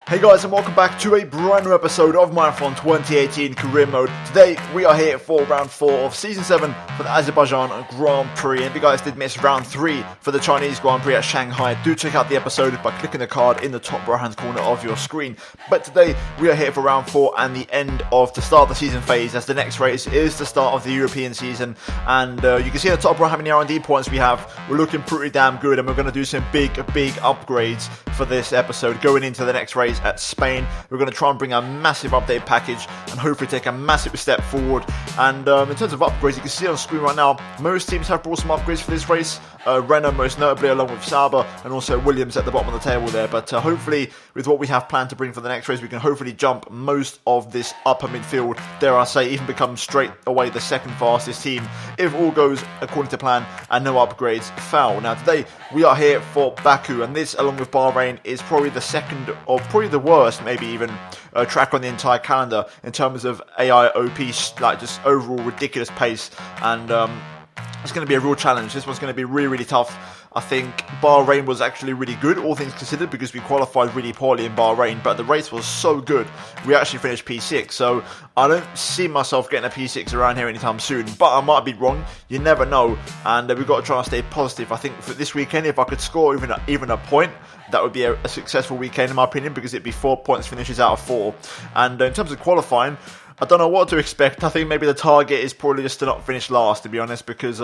Hey guys, and welcome back to a brand new episode of Marathon 2018 Career Mode. Today we are here for round 4 of season 7 for the Azerbaijan Grand Prix. And if you guys did miss round 3 for the Chinese Grand Prix at Shanghai, do check out the episode by clicking the card in the top right hand corner of your screen. But today we are here for round 4 and the end of the start of the season phase, as the next race is the start of the European season. And you can see at the top right how many R&D points we have. We're looking pretty damn good, and we're going to do some big upgrades for this episode going into the next race at Spain. We're going to try and bring a massive update package and hopefully take a massive step forward. And in terms of upgrades, you can see on screen right now, most teams have brought some upgrades for this race. Renault most notably, along with Sauber, and also Williams at the bottom of the table there. But hopefully, with what we have planned to bring for the next race, we can hopefully jump most of this upper midfield, dare I say, even become straight away the second fastest team if all goes according to plan and no upgrades fail. Now today we are here for Baku, and this, along with Bahrain, is probably the second, or probably the worst, maybe even track on the entire calendar in terms of AIOP, like just overall ridiculous pace. And it's going to be a real challenge. This one's going to be really tough. I think Bahrain was actually really good, all things considered, because we qualified really poorly in Bahrain, but the race was so good, we actually finished P6, so I don't see myself getting a P6 around here anytime soon, but I might be wrong, you never know, and we've got to try and stay positive. I think for this weekend, if I could score even a point, that would be a successful weekend in my opinion, because it'd be 4 points finishes out of 4, and in terms of qualifying, I don't know what to expect. I think maybe the target is probably just to not finish last, to be honest, because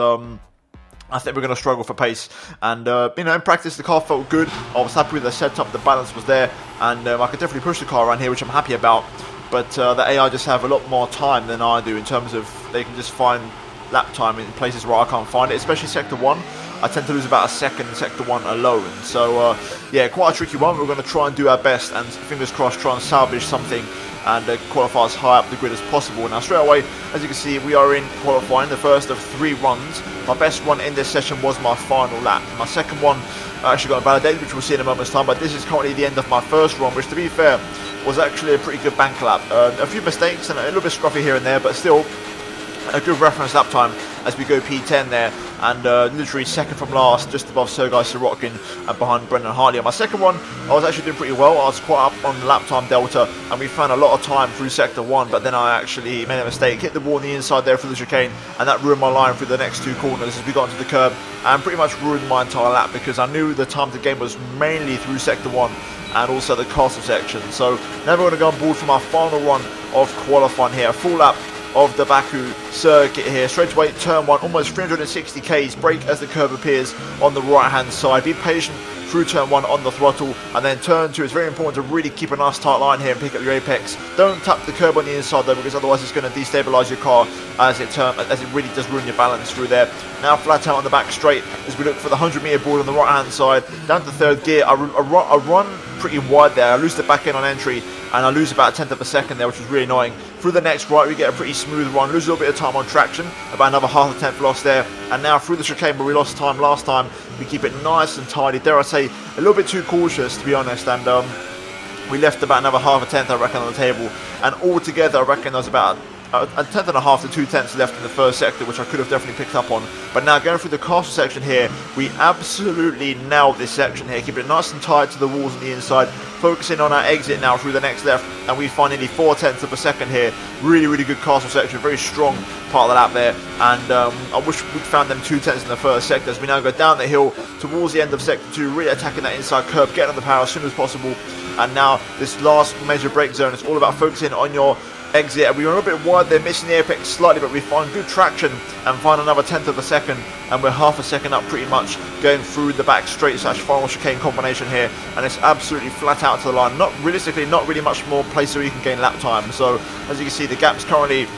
I think we're going to struggle for pace. And, in practice, the car felt good. I was happy with the setup. The balance was there. And I could definitely push the car around here, which I'm happy about. But the AI just have a lot more time than I do in terms of they can just find lap time in places where I can't find it, especially Sector 1. I tend to lose about a second in Sector 1 alone. So, yeah, quite a tricky one. We're going to try and do our best and, fingers crossed, try and salvage something and qualify as high up the grid as possible. Now straight away, as you can see, we are in qualifying, the first of 3 runs. My best run in this session was my final lap. My second one actually got validated, which we'll see in a moment's time, but this is currently the end of my first run, which to be fair was actually a pretty good bank lap. A few mistakes and a little bit scruffy here and there, but still a good reference lap time as we go P10 there, and literally second from last, just above Sergei Sorokin and behind Brendan Hartley. On my second one, I was actually doing pretty well. I was quite up on lap time delta, and we found a lot of time through Sector 1, but then I actually made a mistake, hit the wall on the inside there for the chicane, and that ruined my line through the next 2 corners as we got into the curb, and pretty much ruined my entire lap, because I knew the time to gain was mainly through Sector 1 and also the castle section. So now we're going to go on board for my final run of qualifying here, a full lap of the Baku circuit here. Straight away, turn 1, almost 360 k's, brake as the curve appears on the right hand side. Be patient through turn 1 on the throttle, and then turn 2. It's very important to really keep a nice tight line here and pick up your apex. Don't tap the curb on the inside though, because otherwise it's going to destabilise your car as it really does ruin your balance through there. Now flat out on the back straight as we look for the 100-metre board on the right hand side. Down to 3rd gear, I run pretty wide there. I lose the back end on entry, and I lose about a 10th of a second there, which was really annoying. Through the next right, we get a pretty smooth run, lose a little bit of time on traction, about another half a tenth loss there. And now through the chicane where we lost time last time, we keep it nice and tidy. Dare I say, a little bit too cautious, to be honest, and we left about another half a tenth, I reckon, on the table. And altogether, I reckon there was about a tenth and a half to 2 tenths left in the first sector, which I could have definitely picked up on. But now going through the castle section here, we absolutely nailed this section here, keeping it nice and tight to the walls on the inside, focusing on our exit now through the next left, and we find nearly 4 tenths of a second here. Really good castle section, very strong part of the lap there, and I wish we'd found them 2 tenths in the first sector as we now go down the hill towards the end of sector 2, really attacking that inside curb, getting on the power as soon as possible. And now this last major brake zone is all about focusing on your exit. We were a little bit wide there, missing the apex slightly, but we find good traction and find another 10th of a second, and we're half a second up pretty much going through the back straight / final chicane combination here, and it's absolutely flat out to the line. Not really much more place where you can gain lap time. So as you can see, the gap's currentently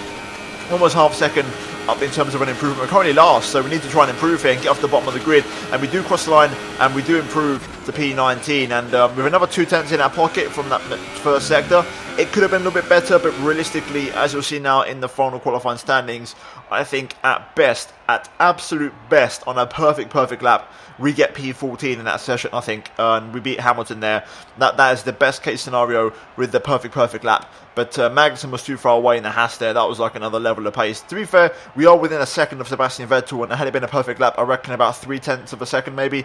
almost half a second up in terms of an improvement. We're currently last, so we need to try and improve here and get off the bottom of the grid, and we do cross the line and we do improve to P19, and with another 2 tenths in our pocket from that first sector, it could have been a little bit better, but realistically, as you'll see now in the final qualifying standings, I think at best at absolute best on a perfect lap, we get P14 in that session, I think, and we beat Hamilton there. That is the best case scenario with the perfect lap. But Magnussen was too far away in the Haas there. That was like another level of pace. To be fair, we are within a second of Sebastian Vettel, and had it been a perfect lap, I reckon about 0.3 of a second, maybe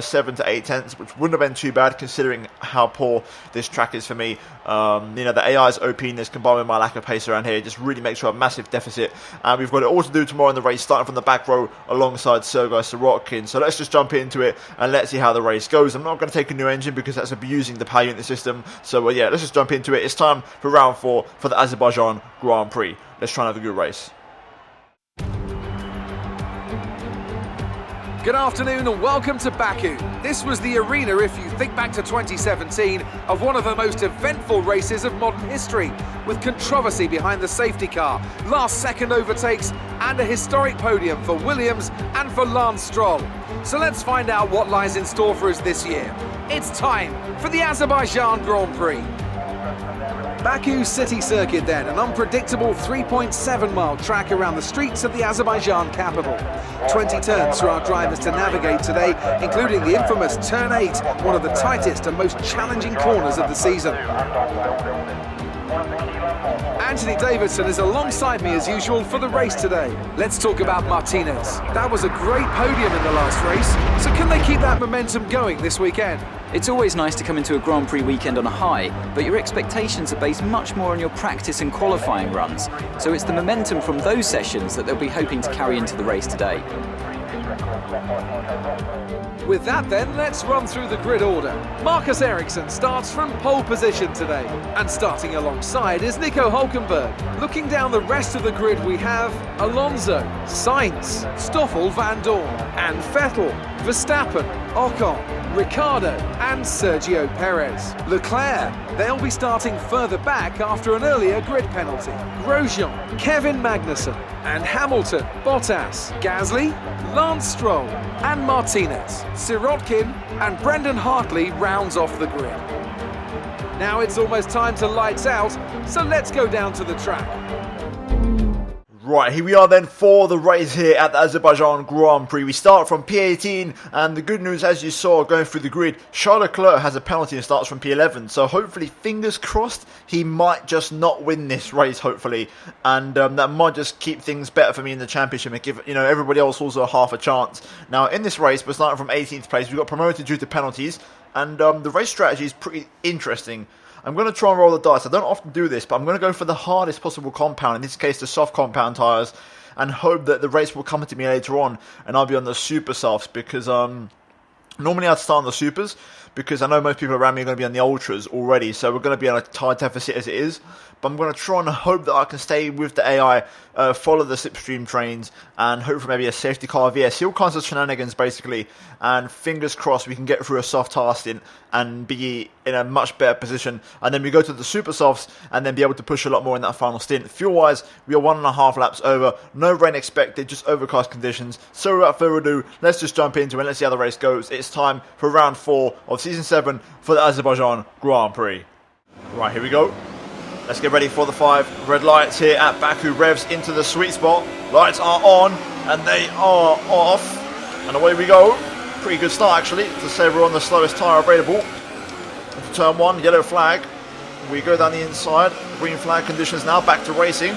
7 to 8 tenths, which wouldn't have been too bad considering how poor this track is for me. The AI's OPness combined with my lack of pace around here just really makes for a massive deficit. And we've got it all to do tomorrow in the race, starting from the back row alongside Sergei Sorokin. So let's just jump into it and let's see how the race goes. I'm not going to take a new engine because that's abusing the power unit system. So yeah, let's just jump into it. It's time for round 4 for the Azerbaijan Grand Prix. Let's try and have a good race. Good afternoon and welcome to Baku. This was the arena, if you think back to 2017, of one of the most eventful races of modern history, with controversy behind the safety car, last-second overtakes, and a historic podium for Williams and for Lance Stroll. So let's find out what lies in store for us this year. It's time for the Azerbaijan Grand Prix. Baku City Circuit then, an unpredictable 3.7-mile track around the streets of the Azerbaijan capital. 20 turns for our drivers to navigate today, including the infamous Turn 8, one of the tightest and most challenging corners of the season. Anthony Davidson is alongside me as usual for the race today. Let's talk about Martinez. That was a great podium in the last race, so can they keep that momentum going this weekend? It's always nice to come into a Grand Prix weekend on a high, but your expectations are based much more on your practice and qualifying runs, so it's the momentum from those sessions that they'll be hoping to carry into the race today. With that then, let's run through the grid order. Marcus Ericsson starts from pole position today, and starting alongside is Nico Hulkenberg. Looking down the rest of the grid we have Alonso, Sainz, Stoffel Van Dorn, and Vettel, Verstappen, Ocon, Ricciardo and Sergio Perez. Leclerc, they'll be starting further back after an earlier grid penalty. Grosjean, Kevin Magnussen and Hamilton, Bottas, Gasly, Lance Stroll and Martinez. Sirotkin and Brendan Hartley rounds off the grid. Now it's almost time to lights out, so let's go down to the track. Right, here we are then for the race here at the Azerbaijan Grand Prix. We start from P18, and the good news, as you saw going through the grid, Charles Leclerc has a penalty and starts from P11. So hopefully, fingers crossed, he might just not win this race, hopefully. And that might just keep things better for me in the championship and give everybody else also half a chance. Now, in this race, we're starting from 18th place. We got promoted due to penalties, and the race strategy is pretty interesting. I'm going to try and roll the dice. I don't often do this, but I'm going to go for the hardest possible compound, in this case the soft compound tyres, and hope that the race will come to me later on and I'll be on the super softs, because normally I'd start on the supers because I know most people around me are going to be on the ultras already, so we're going to be on a tyre deficit as it is. But I'm going to try and hope that I can stay with the AI, follow the slipstream trains, and hope for maybe a safety car VS. All kinds of shenanigans, basically. And fingers crossed we can get through a soft tyre stint and be in a much better position. And then we go to the super softs and then be able to push a lot more in that final stint. Fuel-wise, we are 1.5 laps over. No rain expected, just overcast conditions. So without further ado, let's just jump into it and let's see how the race goes. It's time for round 4 of Season 7 for the Azerbaijan Grand Prix. Right, here we go. Let's get ready for the 5 red lights here at Baku. Revs into the sweet spot. Lights are on and they are off. And away we go. Pretty good start actually, to say we're on the slowest tyre available. Into turn 1, yellow flag. We go down the inside. Green flag conditions now, back to racing.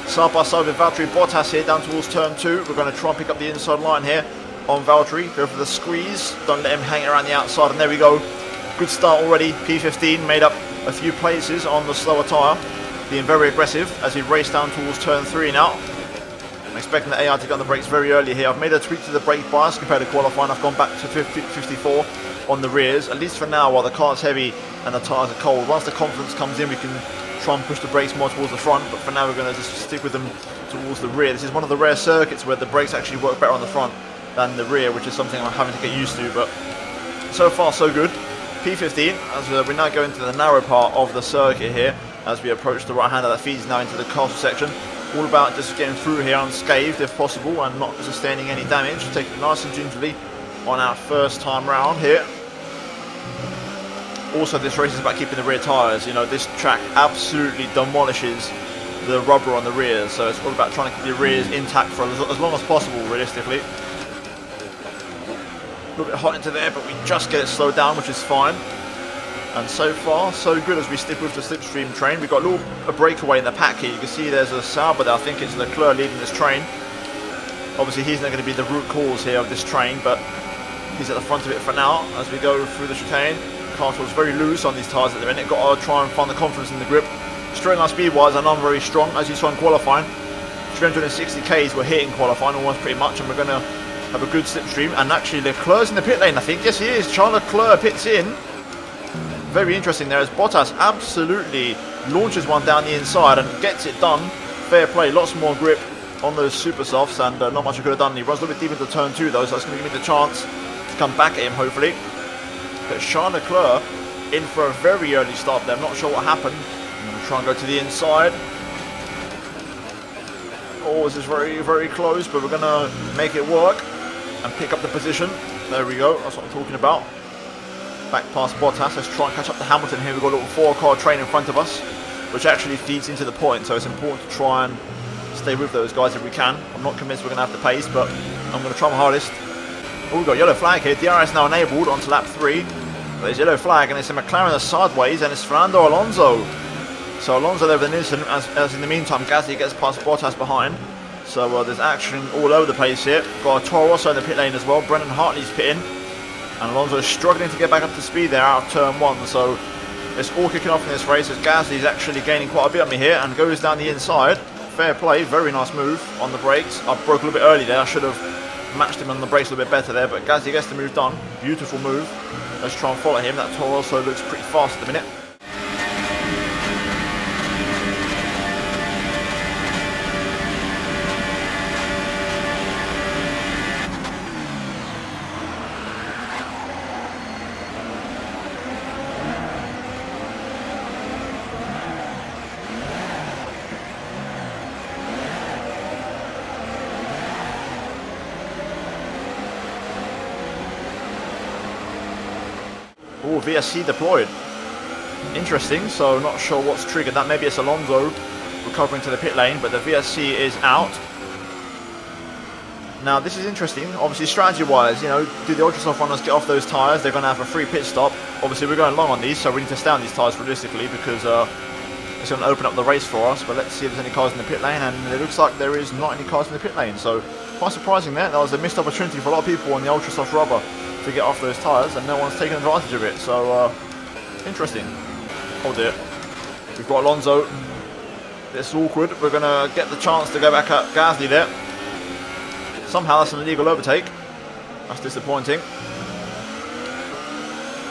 Side by side with Valtteri Bottas here down towards turn 2. We're going to try and pick up the inside line here on Valtteri. Go for the squeeze. Don't let him hang around the outside. And there we go. Good start already. P15 made up a few places on the slower tyre, being very aggressive as he raced down towards turn 3 now. I'm expecting the AI to get on the brakes very early here. I've made a tweak to the brake bias compared to qualifying. I've gone back to 54 on the rears, at least for now, while the car's heavy and the tyres are cold. Once the confidence comes in, we can try and push the brakes more towards the front, but for now we're going to just stick with them towards the rear. This is one of the rare circuits where the brakes actually work better on the front than the rear, which is something I'm having to get used to, but so far so good. P15, as we now go into the narrow part of the circuit here, as we approach the right hander that feeds now into the castle section. All about just getting through here unscathed if possible and not sustaining any damage. Taking it nice and gingerly on our first time round here. Also, this race is about keeping the rear tyres. This track absolutely demolishes the rubber on the rears, so it's all about trying to keep the rears intact for as long as possible, realistically. A little bit hot into there, but we just get it slowed down, which is fine. And so far, so good as we stick with the slipstream train. We've got a breakaway in the pack here. You can see there's a Sauber there. I think it's Leclerc leading this train. Obviously, he's not going to be the root cause here of this train, but he's at the front of it for now as we go through the chicane. Car feels very loose on these tyres at the minute. Got to try and find the confidence in the grip. Straight line speed-wise, I know I'm very strong, as you saw in qualifying. 360 k's we're hitting qualifying almost pretty much, and we're going to have a good slipstream. And actually, Leclerc's in the pit lane, I think. Yes, he is. Charles Leclerc pits in. Very interesting there as Bottas absolutely launches one down the inside and gets it done. Fair play, lots more grip on those super softs, and not much I could have done. He runs a little bit deep into turn 2 though, so that's going to give me the chance to come back at him hopefully. But Charles Leclerc in for a very early start there. I'm not sure what happened. I'm going to try and go to the inside. Oh, this is very, very close, but we're going to make it work and pick up the position. There we go, that's what I'm talking about. Back past Bottas, let's try and catch up to Hamilton here. We've got a little 4-car train in front of us, which actually feeds into the point, so it's important to try and stay with those guys if we can. I'm not convinced we're going to have the pace, but I'm going to try my hardest. Oh, we've got yellow flag here. DRS now enabled onto lap 3. There's yellow flag, and it's a McLaren that's sideways, and it's Fernando Alonso. So Alonso there with an incident, as in the meantime Gasly gets past Bottas behind. So there's action all over the place here. Got a Toro Rosso in the pit lane as well. Brendan Hartley's pitting. And Alonso is struggling to get back up to speed there out of turn 1, so it's all kicking off in this race as Gasly is actually gaining quite a bit on me here and goes down the inside. Fair play, very nice move on the brakes. I broke a little bit early there, I should have matched him on the brakes a little bit better there, but Gasly gets the move done. Beautiful move. Let's try and follow him. That Toro Rosso looks pretty fast at the minute. Oh, VSC deployed. Interesting, so not sure what's triggered that. Maybe it's Alonso recovering to the pit lane, but the VSC is out. Now, this is interesting. Obviously, strategy-wise, you know, do the Ultrasoft runners get off those tyres? They're going to have a free pit stop. Obviously, we're going long on these, so we need to stay on these tyres realistically because it's going to open up the race for us. But let's see if there's any cars in the pit lane, and it looks like there is not any cars in the pit lane. So, quite surprising there. That was a missed opportunity for a lot of people on the Ultrasoft rubber to get off those tyres, and no one's taken advantage of it. So, interesting. Oh dear. We've got Alonso. It's awkward. We're going to get the chance to go back at Gasly there. Somehow that's an illegal overtake. That's disappointing.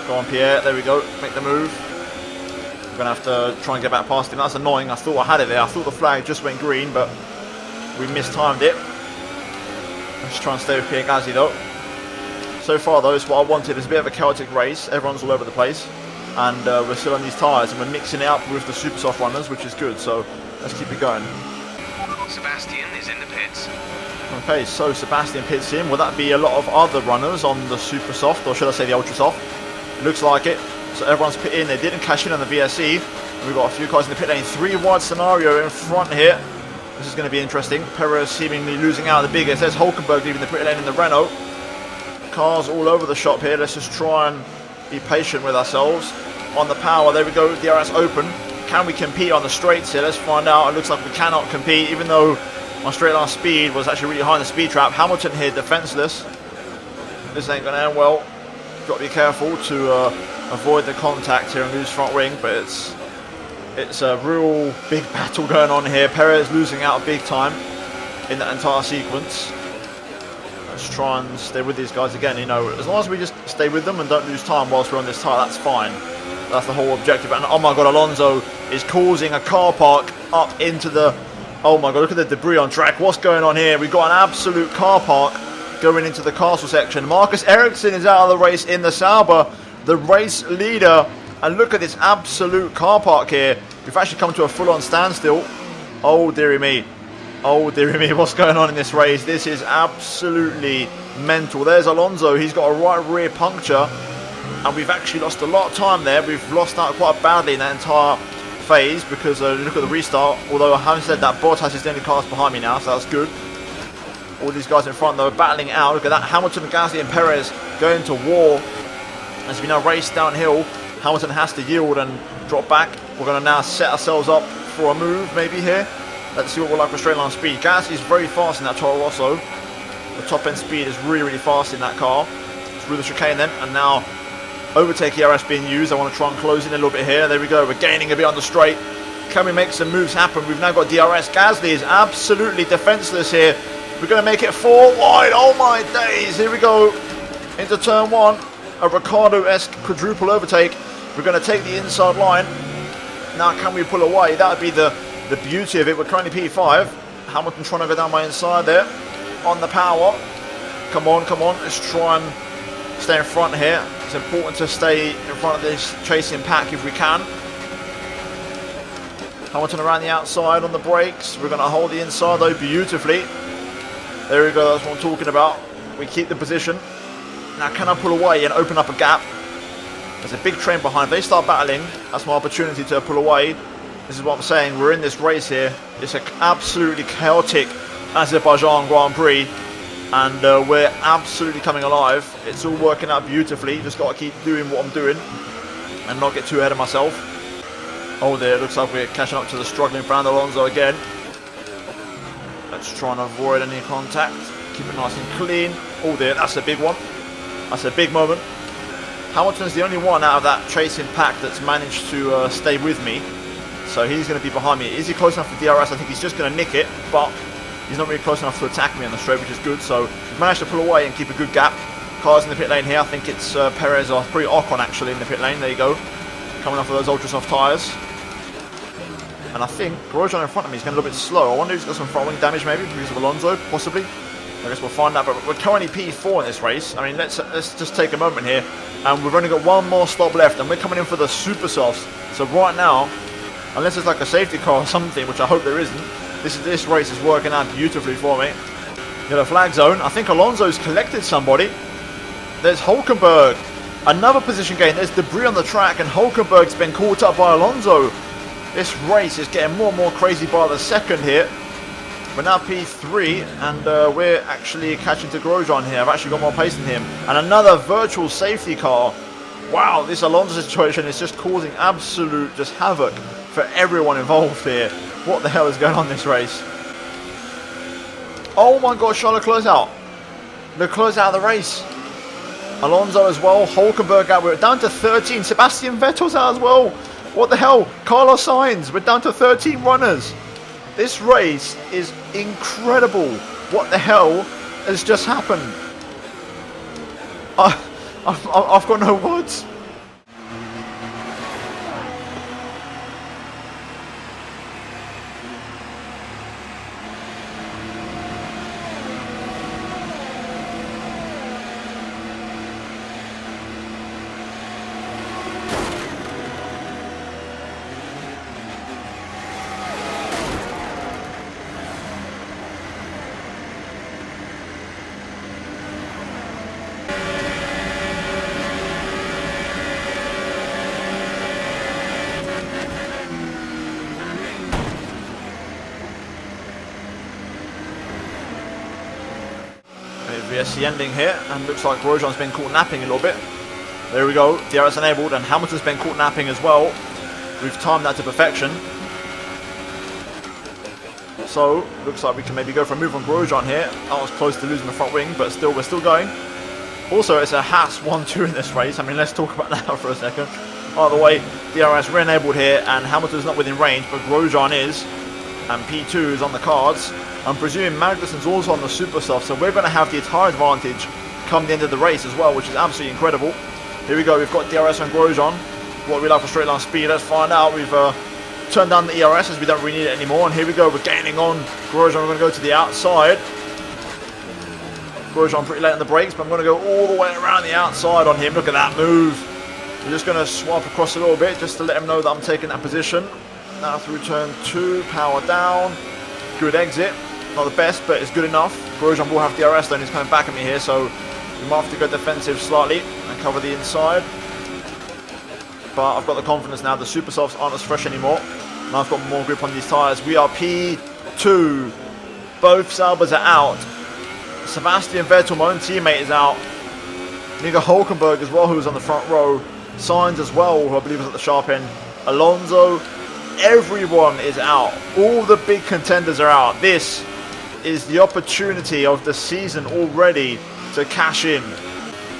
Go on, Pierre. There we go. Make the move. We're going to have to try and get back past him. That's annoying. I thought I had it there. I thought the flag just went green, but we mistimed it. Let's try and stay with Pierre Gasly though. So far though, it's what I wanted. It's a bit of a chaotic race. Everyone's all over the place. And we're still on these tyres, and we're mixing it up with the super soft runners, which is good. So let's keep it going. Sebastian is in the pits. Okay, so Sebastian pits in. Will that be a lot of other runners on the super soft, or should I say the ultra soft? Looks like it. So everyone's pit in. They didn't cash in on the VSC. We've got a few cars in the pit lane. 3 wide scenario in front here. This is going to be interesting. Perez seemingly losing out the biggest. There's Hulkenberg leaving the pit lane in the Renault. Cars all over the shop here. Let's just try and be patient with ourselves. On the power, there we go. DRS open. Can we compete on the straights here? Let's find out. It looks like we cannot compete, even though my straight line speed was actually really high in the speed trap. Hamilton here defenseless. This ain't going to end well. Got to be careful to avoid the contact here and lose front wing, but it's a real big battle going on here. Perez losing out big time in that entire sequence. Let's try and stay with these guys again. You know, as long as we just stay with them and don't lose time whilst we're on this tyre, that's fine. That's the whole objective. And oh my god, Alonso is causing a car park up into the... Oh my god, look at the debris on track. What's going on here? We've got an absolute car park going into the castle section. Marcus Ericsson is out of the race in the Sauber, the race leader. And look at this absolute car park here. We've actually come to a full-on standstill. Oh dearie me. Oh dearie me, what's going on in this race? This is absolutely mental. There's Alonso. He's got a right rear puncture. And we've actually lost a lot of time there. We've lost out quite badly in that entire phase because look at the restart. Although I haven't said that, Bottas is the only cars behind me now, so that's good. All these guys in front though battling out. Look at that, Hamilton, Gasly and Perez going to war as we now race downhill. Hamilton has to yield and drop back. We're going to now set ourselves up for a move maybe here. Let's see what we're like for straight line speed. Gasly is very fast in that Toro Rosso. The top end speed is really fast in that car. Through the chicane then, and now overtake ERS being used. I want to try and close in a little bit here. There we go, we're gaining a bit on the straight. Can we make some moves happen? We've now got DRS. Gasly is absolutely defenseless here. We're going to make it 4 wide. Oh my days. Here we go into turn 1. A Ricciardo-esque quadruple overtake. We're going to take the inside line. Now can we pull away? That would be the beauty of it. We're currently P5. Hamilton trying to go down my inside there. On the power. Come on. Let's try and stay in front here. It's important to stay in front of this chasing pack if we can. Hamilton around the outside on the brakes. We're going to hold the inside though beautifully. There we go, that's what I'm talking about. We keep the position. Now can I pull away and open up a gap? There's a big train behind. If they start battling, that's my opportunity to pull away. This is what I'm saying. We're in this race here. It's an absolutely chaotic Azerbaijan Grand Prix. And we're absolutely coming alive. It's all working out beautifully. Just got to keep doing what I'm doing and not get too ahead of myself. Oh there, it looks like we're catching up to the struggling Fernando Alonso again. Let's try and avoid any contact. Keep it nice and clean. Oh there, that's a big one. That's a big moment. Hamilton's the only one out of that chasing pack that's managed to stay with me. So he's going to be behind me. Is he close enough for DRS? I think he's just going to nick it, but he's not really close enough to attack me on the straight, which is good. So we've managed to pull away and keep a good gap. Cars in the pit lane here. I think it's Perez or probably Ocon actually in the pit lane. There you go. Coming off of those ultra soft tyres. And I think Grosjean in front of me is going a little bit slow. I wonder if he's got some front wing damage maybe because of Alonso, possibly. I guess we'll find out. But we're currently P4 in this race. I mean, let's just take a moment here. And we've only got one more stop left. And we're coming in for the super softs. So right now, unless it's like a safety car or something, which I hope there isn't, this race is working out beautifully for me. Yellow flag zone. I think Alonso's collected somebody. There's Hulkenberg. Another position gain. There's debris on the track and Hulkenberg's been caught up by Alonso. This race is getting more and more crazy by the second here. We're now P3 and we're actually catching to Grosjean here. I've actually got more pace than him. And another virtual safety car. Wow, this Alonso situation is just causing absolute just havoc for everyone involved here. What the hell is going on in this race? Oh my god, Charlotte closeout. The closeout of the race. Alonso as well. Hulkenberg out. We're down to 13. Sebastian Vettel's out as well. What the hell? Carlos Sainz. We're down to 13 runners. This race is incredible. What the hell has just happened? I've got no words. VSC ending here, and looks like Grosjean's been caught napping a little bit. There we go, DRS enabled, and Hamilton's been caught napping as well. We've timed that to perfection. So, looks like we can maybe go for a move on Grosjean here. I was close to losing the front wing, but still, we're still going. Also, it's a Haas 1-2 in this race. I mean, let's talk about that for a second. By the way, DRS re-enabled here, and Hamilton's not within range, but Grosjean is, and P2 is on the cards. I'm presuming Magnussen's also on the super soft, so we're going to have the entire advantage come the end of the race as well, which is absolutely incredible. Here we go, we've got DRS on Grosjean. What we like for straight line speed, let's find out. We've turned down the ERS as we don't really need it anymore, and here we go, we're gaining on Grosjean. We're going to go to the outside. Grosjean pretty late on the brakes, but I'm going to go all the way around the outside on him. Look at that move. We're just going to swap across a little bit just to let him know that I'm taking that position. Now through turn 2, power down. Good exit. Not the best, but it's good enough. Grosjean will have DRS then, he's coming back at me here, so we might have to go defensive slightly and cover the inside. but I've got the confidence now. The super softs aren't as fresh anymore, and I've got more grip on these tyres. We are P2. Both Saubers are out. Sebastian Vettel, my own teammate, is out. Nico Hulkenberg as well, who was on the front row. Sainz as well, who I believe was at the sharp end. Alonso. Everyone is out. All the big contenders are out. This is the opportunity of the season already to cash in.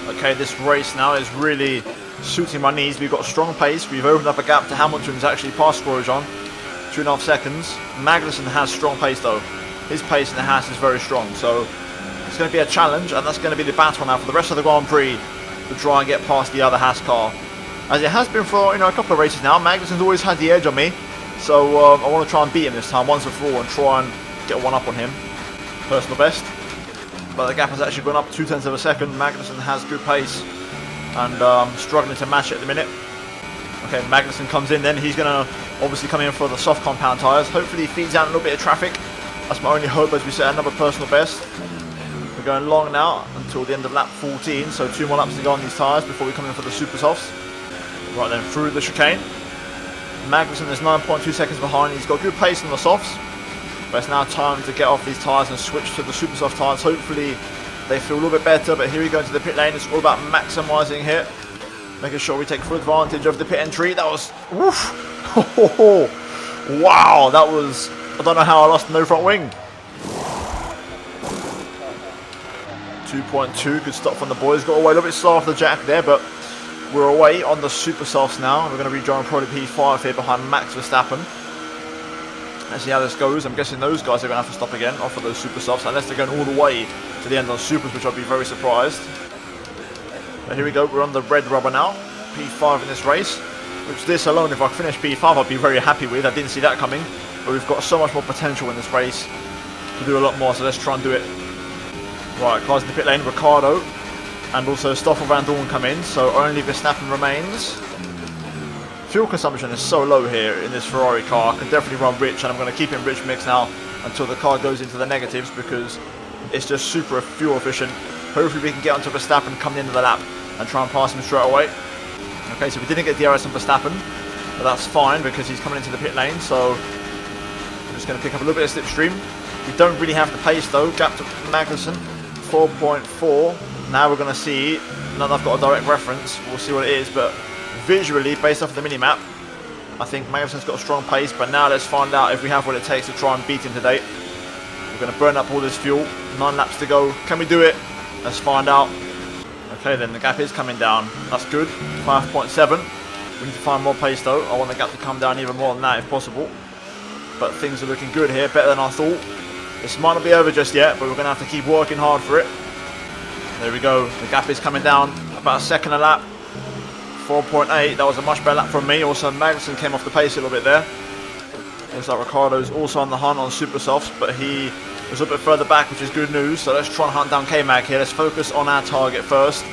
Okay, this race now is really suiting my needs. We've got strong pace. We've opened up a gap to Hamilton, who's actually past Grosjean. 2.5 seconds. Magnussen has strong pace though. His pace in the Haas is very strong. So it's going to be a challenge, and that's going to be the battle now for the rest of the Grand Prix to try and get past the other Haas car. As it has been for a couple of races now, Magnussen's always had the edge on me. So I want to try and beat him this time once and for all and try and get one up on him. Personal best. But the gap has actually gone up 0.2 of a second. Magnussen has good pace and struggling to match it at the minute. Okay, Magnussen comes in then. He's going to obviously come in for the soft compound tyres. Hopefully he feeds out a little bit of traffic. That's my only hope as we set another personal best. We're going long now until the end of lap 14. So 2 more laps to go on these tyres before we come in for the super softs. Right then, through the chicane. Magnussen is 9.2 seconds behind. He's got good pace on the softs. But it's now time to get off these tyres and switch to the super soft tyres. Hopefully they feel a little bit better. But here we go into the pit lane. It's all about maximising here. Making sure we take full advantage of the pit entry. That was... Woof! Wow, that was... I don't know how I lost no front wing. 2.2, good stop from the boys. Got away a little bit slow off the jack there, but we're away on the super softs now. We're going to rejoin probably P5 here behind Max Verstappen. Let's see how this goes. I'm guessing those guys are going to have to stop again off of those super softs, unless they're going all the way to the end on supers, which I'd be very surprised. But here we go, we're on the red rubber now. P5 in this race, which this alone, if I finish P5, I'd be very happy with. I didn't see that coming, but we've got so much more potential in this race to do a lot more, so let's try and do it. Right, cars in the pit lane, Ricciardo and also Stoffel Van Dorn come in, so only Verstappen remains. Fuel consumption is so low here in this Ferrari car. I can definitely run rich, and I'm going to keep in rich mix now until the car goes into the negatives because it's just super fuel efficient. Hopefully we can get onto Verstappen coming into the lap and try and pass him straight away. Okay, so we didn't get DRS on Verstappen, but that's fine because he's coming into the pit lane, so I'm just going to pick up a little bit of slipstream. We don't really have the pace though. Gap to Magnussen, 4.4. Now we're going to see, now that I've got a direct reference, we'll see what it is, but visually, based off of the mini-map, I think Magnussen's got a strong pace, but now let's find out if we have what it takes to try and beat him today. We're going to burn up all this fuel, 9 laps to go. Can we do it? Let's find out. Okay, then the gap is coming down. That's good, 5.7. We need to find more pace though. I want the gap to come down even more than that if possible. But things are looking good here, better than I thought. This might not be over just yet, but we're going to have to keep working hard for it. There we go, the gap is coming down, about a second a lap. 4.8, that was a much better lap from me. Also Magnussen came off the pace a little bit there. Looks like Ricciardo's also on the hunt on super softs, but he was a bit further back, which is good news. So let's try and hunt down K-Mag here. Let's focus on our target first,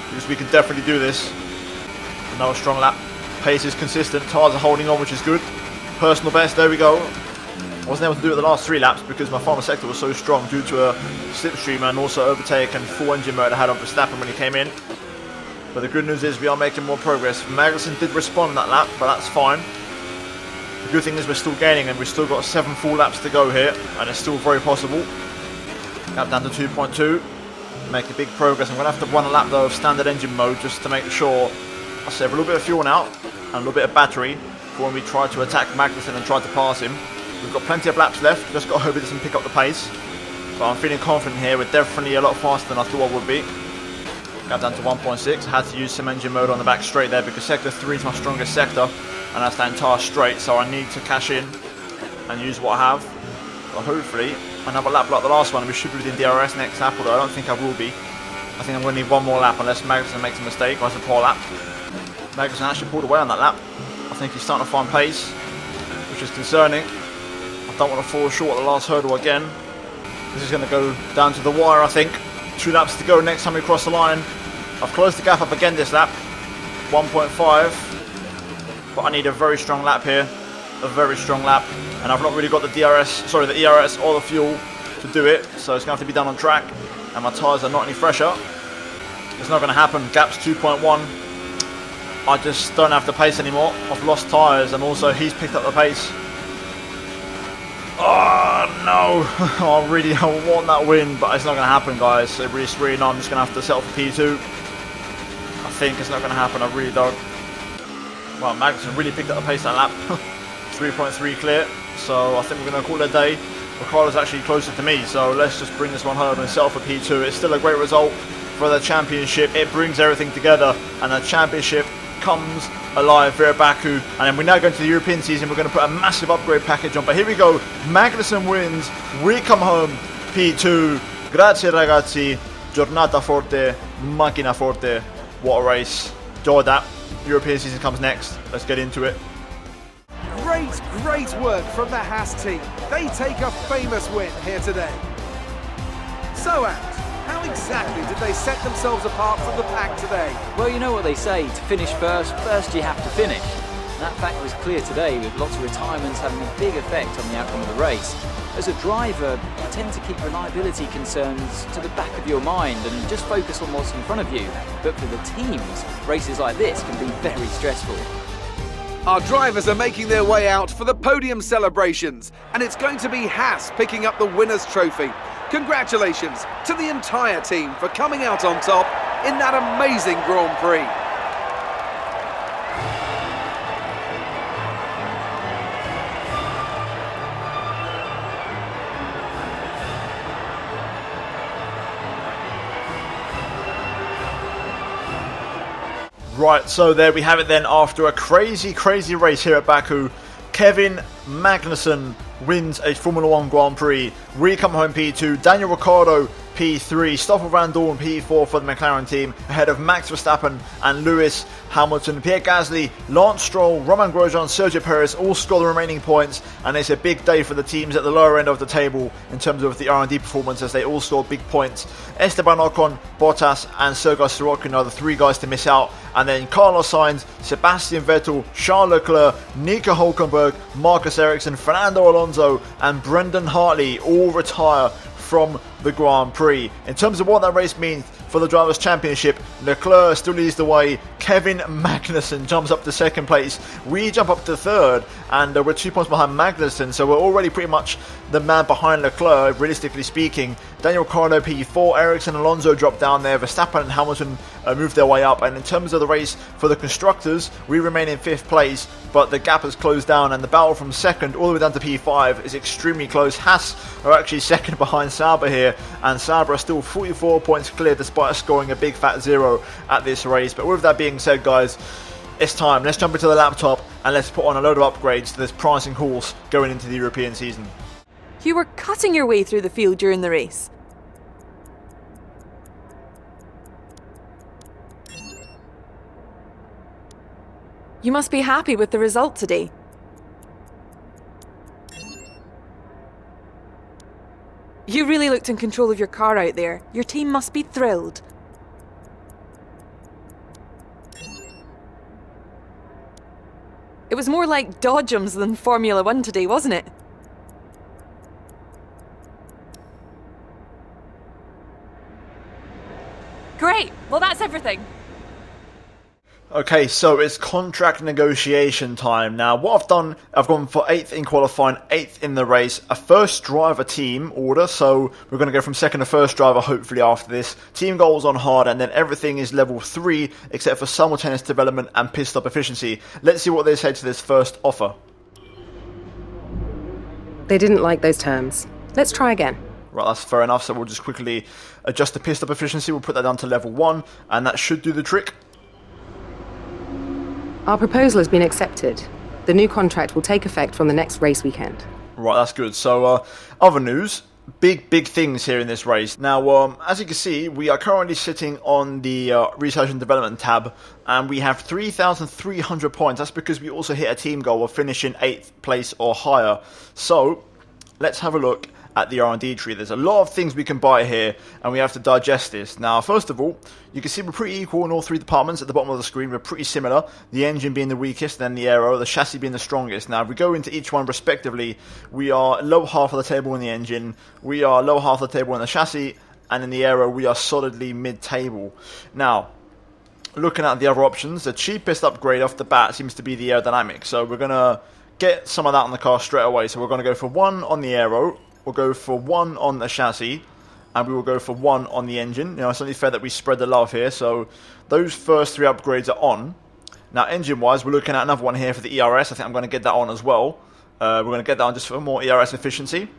because we can definitely do this. Another strong lap. Pace is consistent, tyres are holding on, which is good. Personal best, there we go. I wasn't able to do it the last 3 laps because my final sector was so strong due to a slipstream and also overtake and full engine mode I had on Verstappen when he came in. But the good news is we are making more progress. Magnussen did respond that lap, but that's fine. The good thing is we're still gaining and we've still got 7 full laps to go here, and it's still very possible. Gap down to 2.2. Making big progress. I'm going to have to run a lap though of standard engine mode just to make sure I save a little bit of fuel now and a little bit of battery for when we try to attack Magnussen and try to pass him. We've got plenty of laps left, just got to hope he doesn't pick up the pace. But I'm feeling confident here, we're definitely a lot faster than I thought I would be. Got down to 1.6, had to use some engine mode on the back straight there because sector 3 is my strongest sector and that's the entire straight, so I need to cash in and use what I have. But hopefully, another lap like the last one, we should be within DRS next lap, although I don't think I will be. I think I'm going to need one more lap unless Magnussen makes a mistake or has a poor lap. Magnussen actually pulled away on that lap. I think he's starting to find pace, which is concerning. I don't want to fall short at the last hurdle again. This is going to go down to the wire, I think. 2 laps to go next time we cross the line. I've closed the gap up again this lap. 1.5. But I need a very strong lap here. A very strong lap. And I've not really got the ERS or the fuel to do it. So it's going to have to be done on track. And my tyres are not any fresher. It's not going to happen. Gap's 2.1. I just don't have the pace anymore. I've lost tyres, and also he's picked up the pace. Oh no, I really want that win, but it's not going to happen, guys. It's really not. I'm just going to have to settle for P2. I think it's not going to happen, I really don't. Well, Magnussen really picked up the pace that lap. 3.3 clear, so I think we're going to call it a day. Ricardo's actually closer to me, so let's just bring this one home and settle for P2. It's still a great result for the championship. It brings everything together, and the championship comes alive here at Baku. And then we now go into the European season. We're going to put a massive upgrade package on, but here we go. Magnussen wins, we come home P2. Grazie ragazzi, giornata forte, macchina forte. What a race. Enjoyed that. European season comes next. Let's get into it. Great work from the Haas team. They take a famous win here today. So, Ant, how exactly did they set themselves apart from the pack today? Well, you know what they say, to finish first you have to finish. That fact was clear today, with lots of retirements having a big effect on the outcome of the race. As a driver, you tend to keep reliability concerns to the back of your mind and just focus on what's in front of you. But for the teams, races like this can be very stressful. Our drivers are making their way out for the podium celebrations, and it's going to be Haas picking up the winner's trophy. Congratulations to the entire team for coming out on top in that amazing Grand Prix. Right, so there we have it then. After a crazy race here at Baku, Kevin Magnussen wins a Formula 1 Grand Prix. We come home P2, Daniel Ricciardo P3, Stoffel Van Dorn P4 for the McLaren team, ahead of Max Verstappen and Lewis Hamilton. Pierre Gasly, Lance Stroll, Romain Grosjean, Sergio Perez all score the remaining points, and it's a big day for the teams at the lower end of the table in terms of the R&D performance, as they all score big points. Esteban Ocon, Bottas and Sergei Sorokin are the three guys to miss out, and then Carlos Sainz, Sebastian Vettel, Charles Leclerc, Nico Hülkenberg, Marcus Ericsson, Fernando Alonso and Brendan Hartley all retire from the Grand Prix. In terms of what that race means for the Drivers' Championship, Leclerc still leads the way. Kevin Magnussen jumps up to second place. We jump up to third, and we're 2 points behind Magnussen, so we're already pretty much the man behind Leclerc, realistically speaking. Daniel Ricciardo P4, Ericsson, Alonso drop down there. Verstappen and Hamilton move their way up. And in terms of the race for the constructors, we remain in 5th place, but the gap has closed down, and the battle from second all the way down to P5 is extremely close. Haas are actually second behind Sauber here, and Sauber are still 44 points clear despite scoring a big fat 0 at this race. But with that being said, guys, it's time. Let's jump into the laptop and let's put on a load of upgrades to this promising horse going into the European season. You were cutting your way through the field during the race. You must be happy with the result today. You really looked in control of your car out there. Your team must be thrilled. It was more like dodgems than Formula 1 today, wasn't it? Great! Well, that's everything. Okay, so it's contract negotiation time. Now, what I've done, I've gone for 8th in qualifying, 8th in the race, a first driver team order, so we're going to go from second to first driver hopefully after this. Team goals on hard, and then everything is level 3 except for simultaneous development and pit stop efficiency. Let's see what they say to this first offer. They didn't like those terms. Let's try again. Right, that's fair enough, so we'll just quickly adjust the pit stop efficiency. We'll put that down to level 1, and that should do the trick. Our proposal has been accepted. The new contract will take effect from the next race weekend. Right, that's good. So, other news. Big things here in this race. Now, as you can see, we are currently sitting on the Research and Development tab, and we have 3,300 points. That's because we also hit a team goal of finishing 8th place or higher. So, let's have a look at the R&D tree. There's a lot of things we can buy here, and we have to digest this. Now, first of all, you can see we're pretty equal in all 3 departments at the bottom of the screen. We're pretty similar. The engine being the weakest, then the aero, the chassis being the strongest. Now, if we go into each one respectively, we are low half of the table in the engine, we are low half of the table in the chassis, and in the aero, we are solidly mid-table. Now, looking at the other options, the cheapest upgrade off the bat seems to be the aerodynamic. So we're going to get some of that on the car straight away. So we're going to go for 1 on the aero, we'll go for 1 on the chassis, and we will go for 1 on the engine. It's only fair that we spread the love here. So those first 3 upgrades are on. Now, engine-wise, we're looking at another one here for the ERS. I think I'm going to get that on as well. We're going to get that on just for more ERS efficiency.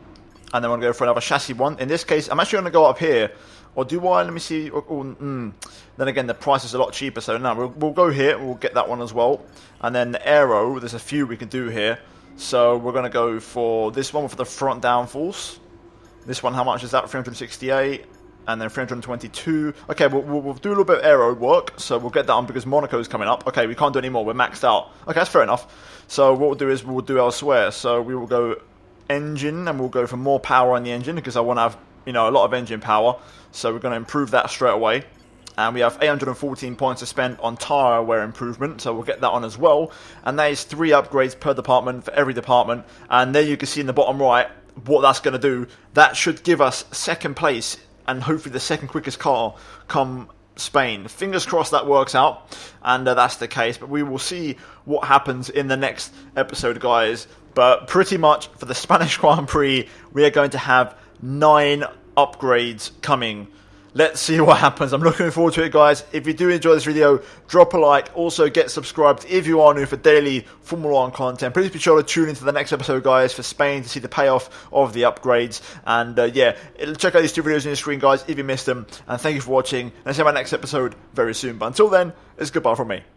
And then we're going to go for another chassis one. In this case, I'm actually going to go up here. Or do I? Let me see. Then again, the price is a lot cheaper. So no, we'll go here. We'll get that one as well. And then the aero, there's a few we can do here. So we're going to go for this one for the front downforce. This one, how much is that? 368. And then 322. Okay, we'll do a little bit of aero work. So we'll get that on because Monaco's coming up. Okay, we can't do any more. We're maxed out. Okay, that's fair enough. So what we'll do is we'll do elsewhere. So we will go engine and we'll go for more power on the engine because I want to have, a lot of engine power. So we're going to improve that straight away. And we have 814 points to spend on tyre wear improvement. So we'll get that on as well. And that is 3 upgrades per department for every department. And there you can see in the bottom right what that's going to do. That should give us second place and hopefully the second quickest car come Spain. Fingers crossed that works out, and that's the case. But we will see what happens in the next episode, guys. But pretty much for the Spanish Grand Prix, we are going to have 9 upgrades coming. Let's see what happens. I'm looking forward to it, guys. If you do enjoy this video, drop a like. Also, get subscribed if you are new for daily Formula 1 content. Please be sure to tune into the next episode, guys, for Spain to see the payoff of the upgrades. And, check out these 2 videos on your screen, guys, if you missed them. And thank you for watching. And I'll see you in my next episode very soon. But until then, it's goodbye from me.